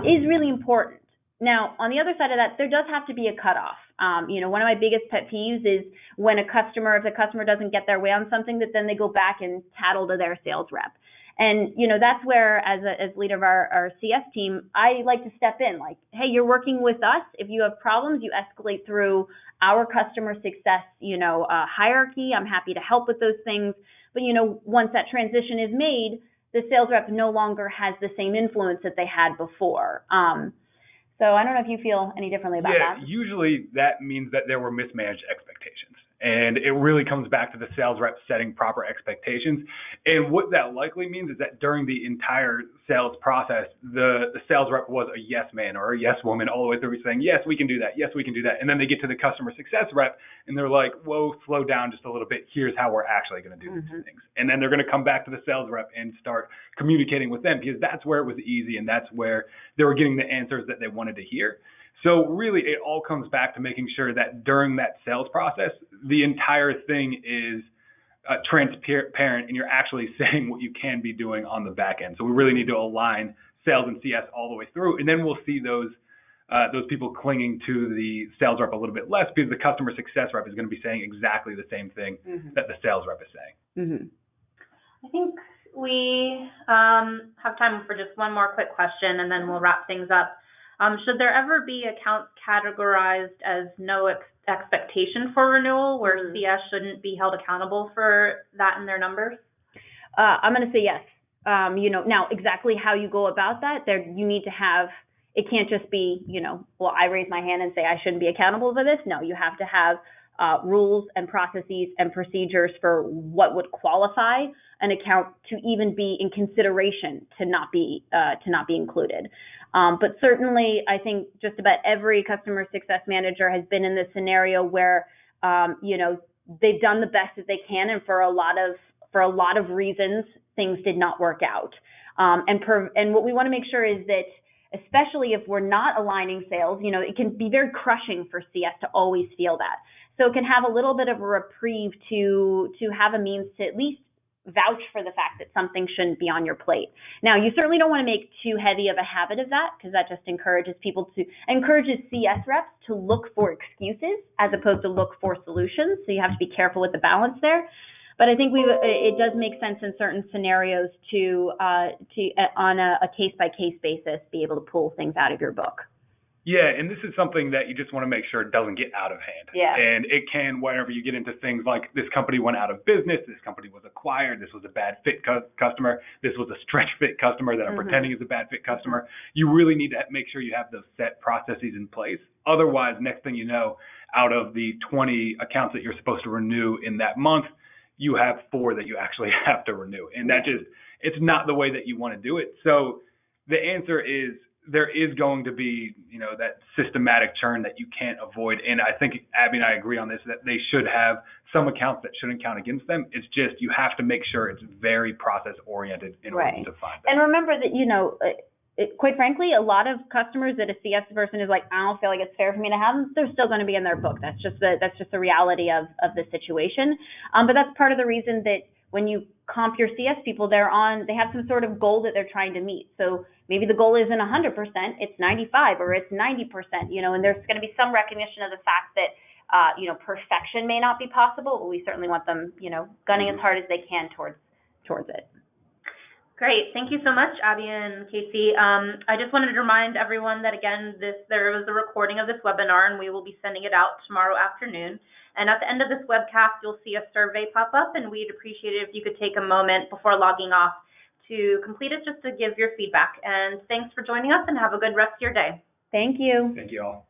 is really important. Now, on the other side of that, there does have to be a cutoff. One of my biggest pet peeves is when if the customer doesn't get their way on something, that then they go back and tattle to their sales rep. And, that's where, as leader of our CS team, I like to step in, like, hey, you're working with us. If you have problems, you escalate through our customer success, hierarchy. I'm happy to help with those things. But, once that transition is made, the sales rep no longer has the same influence that they had before. So I don't know if you feel any differently about that. Yeah, usually that means that there were mismanaged expectations. And it really comes back to the sales rep setting proper expectations. And what that likely means is that during the entire sales process, the sales rep was a yes man or a yes woman all the way through saying, yes, we can do that. Yes, we can do that. And then they get to the customer success rep and they're like, whoa, slow down just a little bit. Here's how we're actually going to do these things. And then they're going to come back to the sales rep and start communicating with them because that's where it was easy and that's where they were getting the answers that they wanted to hear. So really, it all comes back to making sure that during that sales process, the entire thing is transparent and you're actually saying what you can be doing on the back end. So we really need to align sales and CS all the way through. And then we'll see those people clinging to the sales rep a little bit less because the customer success rep is going to be saying exactly the same thing that the sales rep is saying. I think we have time for just one more quick question and then we'll wrap things up. Should there ever be accounts categorized as no expectation for renewal where CS shouldn't be held accountable for that in their numbers? I'm going to say yes. Now exactly how you go about that, you need to have, it can't just be, I raise my hand and say I shouldn't be accountable for this. No, you have to have rules and processes and procedures for what would qualify an account to even be in consideration to not be included. But certainly, I think just about every customer success manager has been in this scenario where, they've done the best that they can, and for a lot of reasons, things did not work out. And what we want to make sure is that, especially if we're not aligning sales, it can be very crushing for CS to always feel that. So it can have a little bit of a reprieve to have a means to at least vouch for the fact that something shouldn't be on your plate. Now, you certainly don't want to make too heavy of a habit of that because that just encourages CS reps to look for excuses as opposed to look for solutions. So you have to be careful with the balance there. But I think it does make sense in certain scenarios to on a case-by-case basis, be able to pull things out of your book. Yeah, and this is something that you just want to make sure it doesn't get out of hand. Yeah. And it can, whenever you get into things like this company went out of business, this company was acquired, this was a bad fit customer, this was a stretch fit customer that I'm pretending is a bad fit customer. You really need to make sure you have those set processes in place. Otherwise, next thing you know, out of the 20 accounts that you're supposed to renew in that month, you have 4 that you actually have to renew. And that just, it's not the way that you want to do it. So the answer is there is going to be, that systematic churn that you can't avoid. And I think Abby and I agree on this, that they should have some accounts that shouldn't count against them. It's just you have to make sure it's very process oriented in order to find that. And remember that, quite frankly, a lot of customers that a CS person is like, I don't feel like it's fair for me to have them, they're still going to be in their book. That's just the reality of the situation. But that's part of the reason that when you comp your CS people, they have some sort of goal that they're trying to meet. So maybe the goal isn't 100%, it's 95 or it's 90%, and there's going to be some recognition of the fact that, perfection may not be possible, but we certainly want them, gunning as hard as they can towards it. Great. Thank you so much, Abby and Casey. I just wanted to remind everyone that, again, there was a recording of this webinar, and we will be sending it out tomorrow afternoon. And at the end of this webcast, you'll see a survey pop up, and we'd appreciate it if you could take a moment before logging off to complete it just to give your feedback. And thanks for joining us, and have a good rest of your day. Thank you. Thank you all.